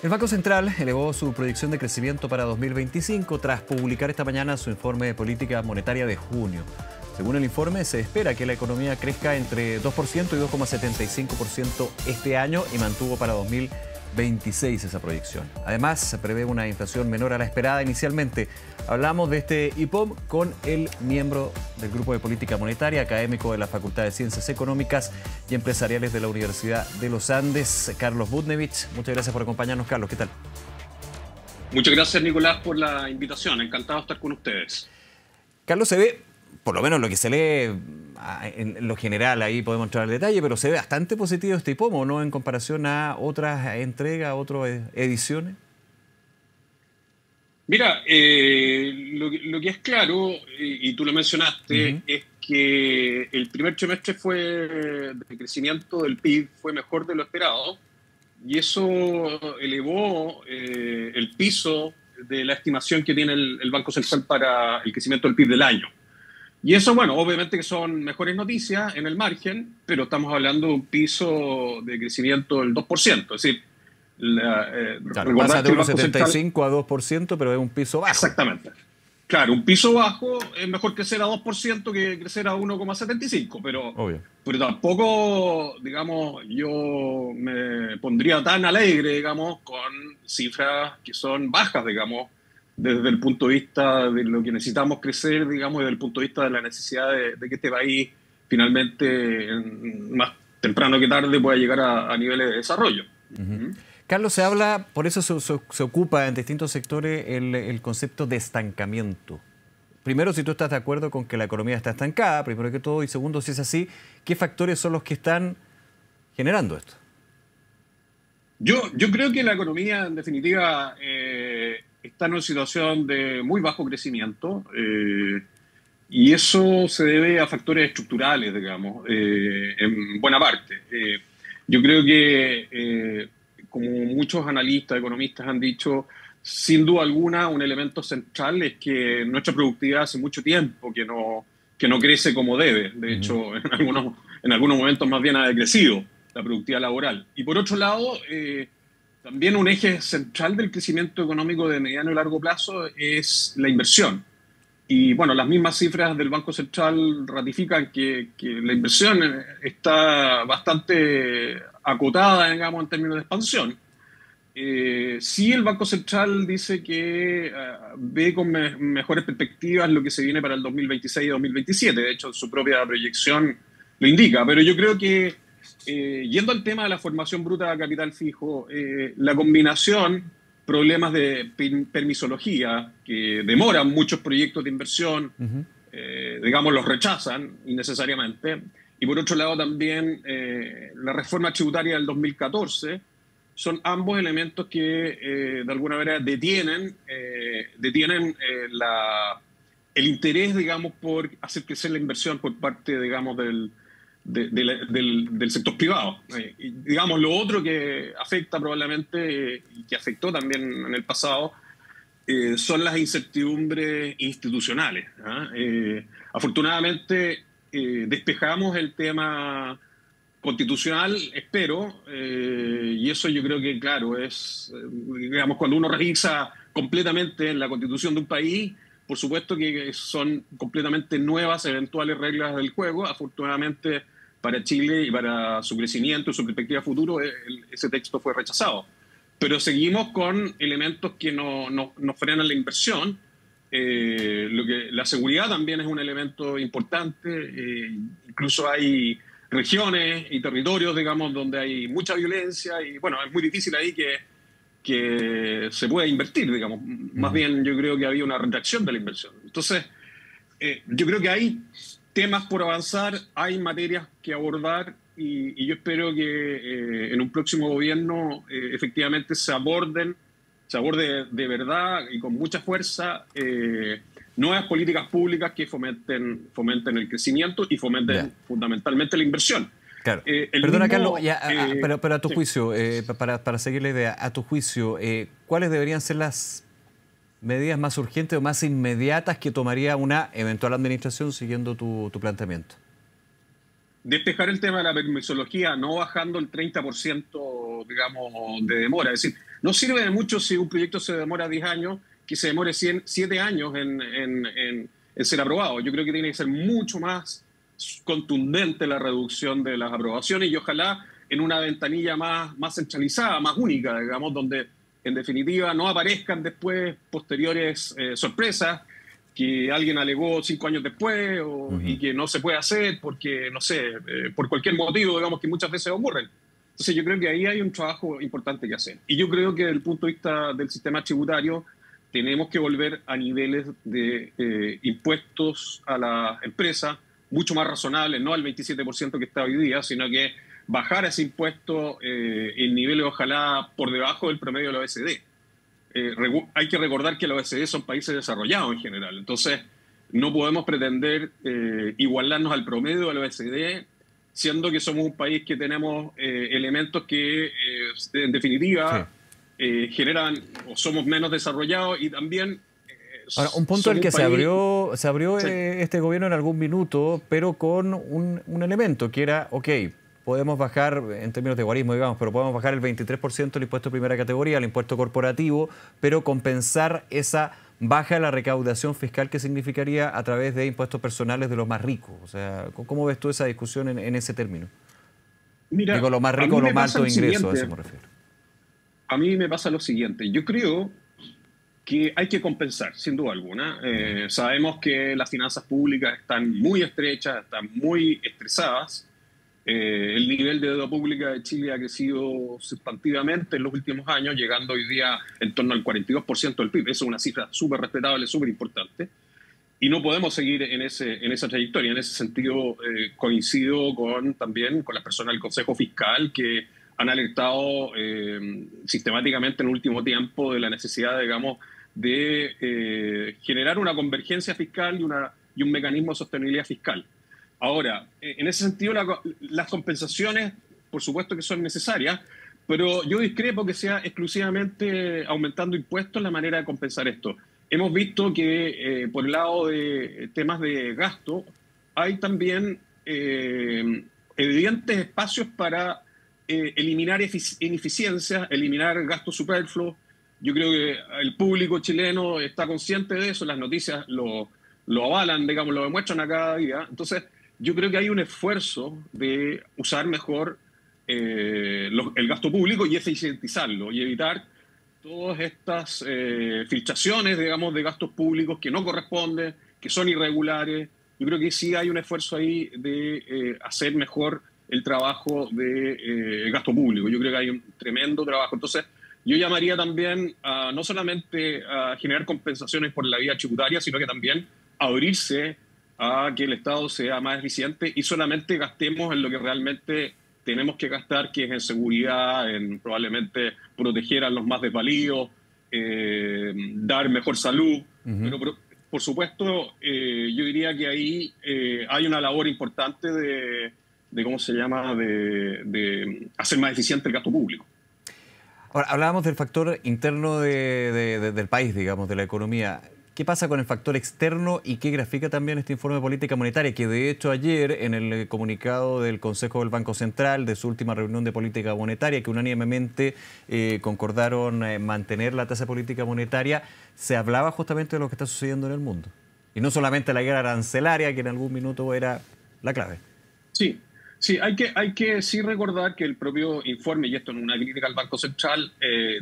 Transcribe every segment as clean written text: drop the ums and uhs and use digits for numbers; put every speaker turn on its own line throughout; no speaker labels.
El Banco Central elevó su proyección de crecimiento para 2025 tras publicar esta mañana su informe de política monetaria de junio. Según el informe, se espera que la economía crezca entre 2% y 2,75% este año y mantuvo para 2026 esa proyección. Además, se prevé una inflación menor a la esperada inicialmente. Hablamos de este IPOM con el miembro del Grupo de Política Monetaria, académico de la Facultad de Ciencias Económicas y Empresariales de la Universidad de los Andes, Carlos Budnevich. Muchas gracias por acompañarnos, Carlos. ¿Qué tal?
Muchas gracias, Nicolás, por la invitación. Encantado de estar con ustedes.
Carlos, se ve, por lo menos lo que se lee en lo general, ahí podemos entrar al detalle, pero se ve bastante positivo este IPOM, ¿no? En comparación a otras entregas, a otras ediciones.
Mira, lo que es claro, y tú lo mencionaste, es que el primer trimestre de crecimiento del PIB fue mejor de lo esperado, y eso elevó el piso de la estimación que tiene el Banco Central para el crecimiento del PIB del año. Y eso, bueno, obviamente que son mejores noticias en el margen, pero estamos hablando de un piso de crecimiento del 2%, es decir,
claro, pasa de 1,75 a 2%, pero es un piso bajo.
Exactamente. Claro, un piso bajo es mejor crecer a 2% que crecer a 1,75, pero tampoco, digamos, yo me pondría tan alegre, digamos, con cifras que son bajas, digamos, desde el punto de vista de lo que necesitamos crecer, digamos, y desde el punto de vista de la necesidad de que este país finalmente, más temprano que tarde, pueda llegar a niveles de desarrollo.
Carlos, se habla, por eso se ocupa en distintos sectores el concepto de estancamiento. Primero, si tú estás de acuerdo con que la economía está estancada, primero que todo, y segundo, si es así, ¿qué factores son los que están generando esto?
Yo creo que la economía, en definitiva, está en una situación de muy bajo crecimiento, y eso se debe a factores estructurales, digamos, en buena parte. Yo creo que, como muchos analistas, economistas han dicho, sin duda alguna, un elemento central es que nuestra productividad hace mucho tiempo que no crece como debe. De hecho, en algunos momentos más bien ha decrecido la productividad laboral. Y por otro lado, también un eje central del crecimiento económico de mediano y largo plazo es la inversión. Y bueno, las mismas cifras del Banco Central ratifican que la inversión está bastante acotada, digamos, en términos de expansión. Sí, el Banco Central dice que ve con mejores perspectivas lo que se viene para el 2026 y 2027. De hecho, su propia proyección lo indica. Pero yo creo que, yendo al tema de la formación bruta de capital fijo, la combinación, problemas de permisología que demoran muchos proyectos de inversión, digamos, los rechazan innecesariamente. Y por otro lado también la reforma tributaria del 2014, son ambos elementos que de alguna manera detienen el interés, digamos, por hacer crecer la inversión por parte, digamos, del sector privado. Digamos, lo otro que afecta probablemente, y que afectó también en el pasado, son las incertidumbres institucionales. Afortunadamente, despejamos el tema constitucional, espero, y eso yo creo que, claro, es, digamos, cuando uno revisa completamente la constitución de un país, por supuesto que son completamente nuevas eventuales reglas del juego. Afortunadamente para Chile y para su crecimiento y su perspectiva futuro, ese texto fue rechazado. Pero seguimos con elementos que no frenan la inversión. La seguridad también es un elemento importante. Incluso hay regiones y territorios, digamos, donde hay mucha violencia y, bueno, es muy difícil ahí que se pueda invertir, digamos. Más bien yo creo que había una retracción de la inversión. Entonces, yo creo que hay temas por avanzar, hay materias que abordar y yo espero que en un próximo gobierno efectivamente se aborde de verdad y con mucha fuerza nuevas políticas públicas que fomenten el crecimiento y fomenten fundamentalmente la inversión.
Claro. Perdona, Carlos, pero a tu juicio, para seguir la idea, a tu juicio, ¿cuáles deberían ser las medidas más urgentes o más inmediatas que tomaría una eventual administración siguiendo tu planteamiento?
Despejar el tema de la permisología, no bajando el 30% digamos, de demora. Es decir, no sirve de mucho si un proyecto se demora 10 años, que se demore 7 años en ser aprobado. Yo creo que tiene que ser mucho más contundente la reducción de las aprobaciones y ojalá en una ventanilla más centralizada, más única, digamos, donde en definitiva no aparezcan después posteriores sorpresas que alguien alegó 5 años después y que no se puede hacer porque, no sé, por cualquier motivo, digamos, que muchas veces ocurren. Entonces yo creo que ahí hay un trabajo importante que hacer. Y yo creo que desde el punto de vista del sistema tributario tenemos que volver a niveles de impuestos a las empresas mucho más razonables, no al 27% que está hoy día, sino que bajar ese impuesto en niveles ojalá por debajo del promedio de la OECD. Hay que recordar que la OECD son países desarrollados en general, entonces no podemos pretender igualarnos al promedio de la OECD, siendo que somos un país que tenemos elementos que en definitiva generan o somos menos desarrollados y también...
Ahora, un punto al que se abrió este gobierno en algún minuto, pero con un elemento que era, ok, podemos bajar, en términos de guarismo, digamos, pero podemos bajar el 23% el impuesto de primera categoría, el impuesto corporativo, pero compensar esa baja de la recaudación fiscal que significaría a través de impuestos personales de los más ricos. O sea, ¿cómo ves tú esa discusión en ese término?
Mira,
digo, lo más rico o lo más alto de ingreso, a eso me refiero.
A mí me pasa lo siguiente, yo creo que hay que compensar, sin duda alguna. Sabemos que las finanzas públicas están muy estrechas, están muy estresadas. El nivel de deuda pública de Chile ha crecido sustantivamente en los últimos años, llegando hoy día en torno al 42% del PIB. Eso es una cifra súper respetable, súper importante. Y no podemos seguir en esa trayectoria. En ese sentido, coincido también con las personas del Consejo Fiscal que han alertado sistemáticamente en el último tiempo de la necesidad, digamos, de generar una convergencia fiscal y un mecanismo de sostenibilidad fiscal. Ahora, en ese sentido, las compensaciones, por supuesto que son necesarias, pero yo discrepo que sea exclusivamente aumentando impuestos la manera de compensar esto. Hemos visto que por el lado de temas de gasto hay también evidentes espacios para eliminar ineficiencias, eliminar gastos superfluos. Yo creo que el público chileno está consciente de eso, las noticias lo avalan, digamos, lo demuestran a cada día. Entonces, yo creo que hay un esfuerzo de usar mejor el gasto público y eficientizarlo y evitar todas estas filtraciones, digamos, de gastos públicos que no corresponden, que son irregulares. Yo creo que sí hay un esfuerzo ahí de hacer mejor el trabajo de gasto público. Yo creo que hay un tremendo trabajo. Entonces, yo llamaría también no solamente a generar compensaciones por la vía tributaria, sino que también a abrirse a que el Estado sea más eficiente y solamente gastemos en lo que realmente tenemos que gastar, que es en seguridad, en probablemente proteger a los más desvalidos, dar mejor salud. Pero por supuesto, yo diría que ahí hay una labor importante de ¿cómo se llama?, de hacer más eficiente el gasto público.
Ahora, hablábamos del factor interno del país, digamos, de la economía. ¿Qué pasa con el factor externo y qué grafica también este informe de política monetaria? Que de hecho ayer en el comunicado del Consejo del Banco Central de su última reunión de política monetaria, que unánimemente concordaron mantener la tasa de política monetaria, se hablaba justamente de lo que está sucediendo en el mundo. Y no solamente la guerra arancelaria, que en algún minuto era la clave.
Sí. Sí, hay que sí recordar que el propio informe, y esto no es una crítica al Banco Central,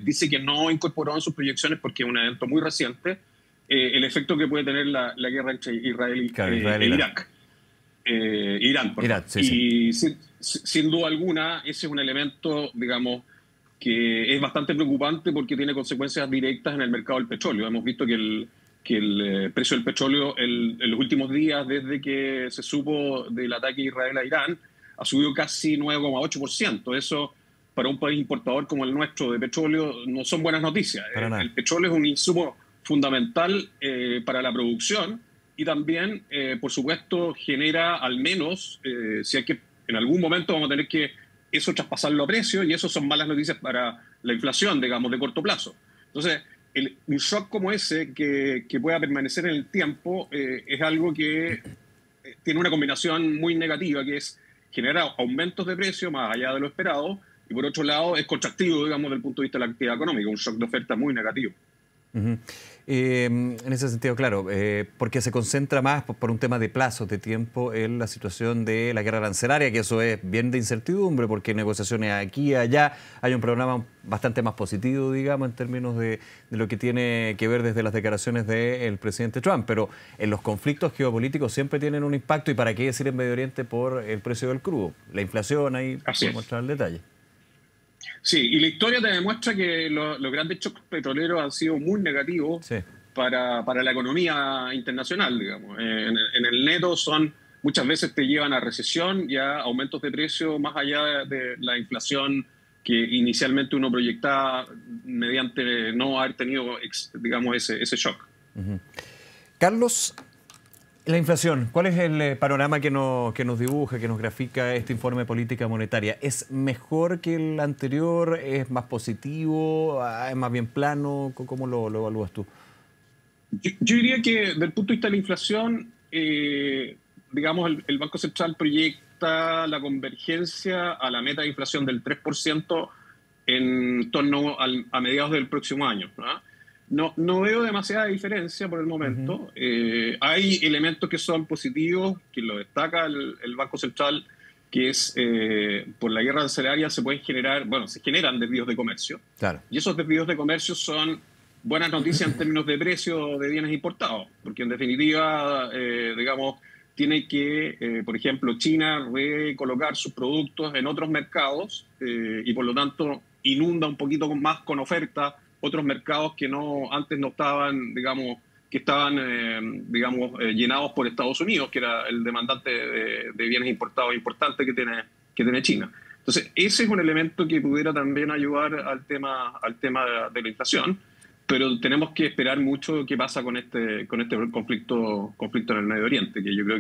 dice que no incorporó en sus proyecciones, porque es un evento muy reciente, el efecto que puede tener la guerra entre Israel e Irak. Irán, sí. Y sin duda alguna, ese es un elemento, digamos, que es bastante preocupante porque tiene consecuencias directas en el mercado del petróleo. Hemos visto que el precio del petróleo en los últimos días, desde que se supo del ataque de Israel a Irán, ha subido casi 9,8%. Eso, para un país importador como el nuestro de petróleo, no son buenas noticias. El petróleo es un insumo fundamental para la producción y también, por supuesto, genera al menos, si hay que, en algún momento vamos a tener que eso traspasarlo a precio, y eso son malas noticias para la inflación, digamos, de corto plazo. Entonces, un shock como ese que pueda permanecer en el tiempo es algo que tiene una combinación muy negativa, que es generar aumentos de precio más allá de lo esperado y por otro lado es contractivo, digamos, desde el punto de vista de la actividad económica, un shock de oferta muy negativo.
En ese sentido, claro, porque se concentra más por un tema de plazos de tiempo en la situación de la guerra arancelaria, que eso es bien de incertidumbre, porque negociaciones aquí y allá hay un programa bastante más positivo, digamos, en términos de lo que tiene que ver desde las declaraciones del presidente Trump, pero en los conflictos geopolíticos siempre tienen un impacto, y para qué decir en Medio Oriente por el precio del crudo, la inflación, ahí podemos mostrar el detalle.
Sí, y la historia te demuestra que los grandes shocks petroleros han sido muy negativos para la economía internacional, digamos. En el neto muchas veces te llevan a recesión y a aumentos de precios más allá de la inflación que inicialmente uno proyectaba mediante no haber tenido, digamos, ese shock.
Carlos, la inflación, ¿cuál es el panorama que nos dibuja, que nos grafica este informe de política monetaria? ¿Es mejor que el anterior? ¿Es más positivo? ¿Es más bien plano? ¿Cómo lo evalúas tú?
Yo diría que desde el punto de vista de la inflación, digamos, el Banco Central proyecta la convergencia a la meta de inflación del 3% en torno a mediados del próximo año, ¿no? No veo demasiada diferencia por el momento. Hay elementos que son positivos, que lo destaca el Banco Central, que es por la guerra arancelaria se generan desvíos de comercio.
Claro.
Y esos desvíos de comercio son buenas noticias en términos de precio de bienes importados, porque en definitiva, digamos, tiene que, por ejemplo, China recolocar sus productos en otros mercados y por lo tanto inunda un poquito más con oferta otros mercados que antes no estaban, digamos, que estaban, llenados por Estados Unidos, que era el demandante de bienes importados importante que tiene China. Entonces, ese es un elemento que pudiera también ayudar al tema de la inflación, pero tenemos que esperar mucho qué pasa con este conflicto en el Medio Oriente, que yo creo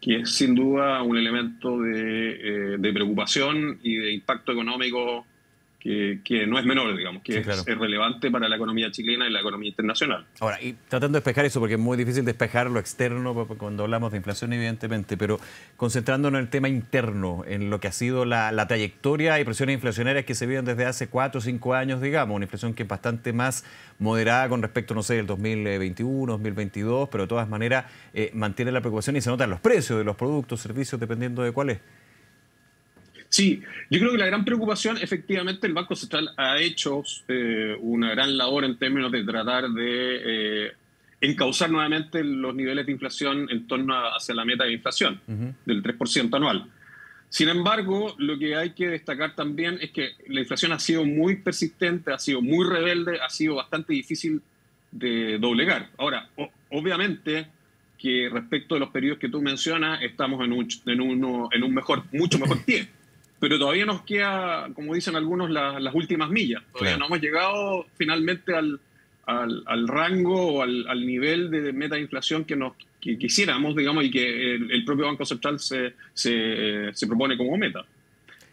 que es sin duda un elemento de preocupación y de impacto económico que no es menor, digamos, que claro, es relevante para la economía chilena y la economía internacional.
Ahora, y tratando de despejar eso, porque es muy difícil despejar lo externo cuando hablamos de inflación, evidentemente, pero concentrándonos en el tema interno, en lo que ha sido la trayectoria y presiones inflacionarias que se viven desde hace 4 o 5 años, digamos, una inflación que es bastante más moderada con respecto, no sé, del 2021, 2022, pero de todas maneras mantiene la preocupación y se notan los precios de los productos, servicios, dependiendo de cuál es.
Sí, yo creo que la gran preocupación, efectivamente, el Banco Central ha hecho una gran labor en términos de tratar de encauzar nuevamente los niveles de inflación en torno hacia la meta de inflación del 3% anual. Sin embargo, lo que hay que destacar también es que la inflación ha sido muy persistente, ha sido muy rebelde, ha sido bastante difícil de doblegar. Ahora, obviamente que respecto de los periodos que tú mencionas, estamos en un mucho mejor pie. Pero todavía nos queda, como dicen algunos, las últimas millas. Todavía no hemos llegado finalmente al rango o al nivel de meta de inflación que quisiéramos, digamos, y que el propio Banco Central se propone como meta.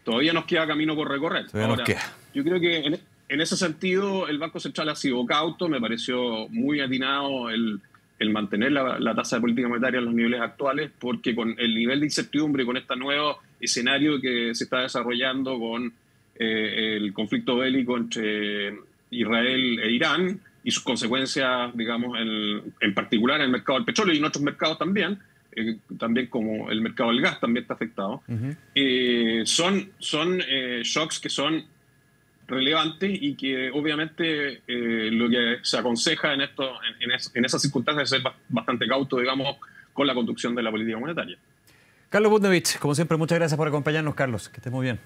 Todavía nos queda camino por recorrer. Ahora, yo creo que en ese sentido el Banco Central ha sido cauto. Me pareció muy atinado el mantener la tasa de política monetaria en los niveles actuales, porque con el nivel de incertidumbre y con este nuevo escenario que se está desarrollando con el conflicto bélico entre Israel e Irán y sus consecuencias, digamos, en particular en el mercado del petróleo y en otros mercados también como el mercado del gas también está afectado, son shocks que son relevantes y que obviamente lo que se aconseja en esas circunstancias es ser bastante cauto, digamos, con la conducción de la política monetaria.
Carlos Budnovich, como siempre, muchas gracias por acompañarnos, Carlos. Que estés muy bien.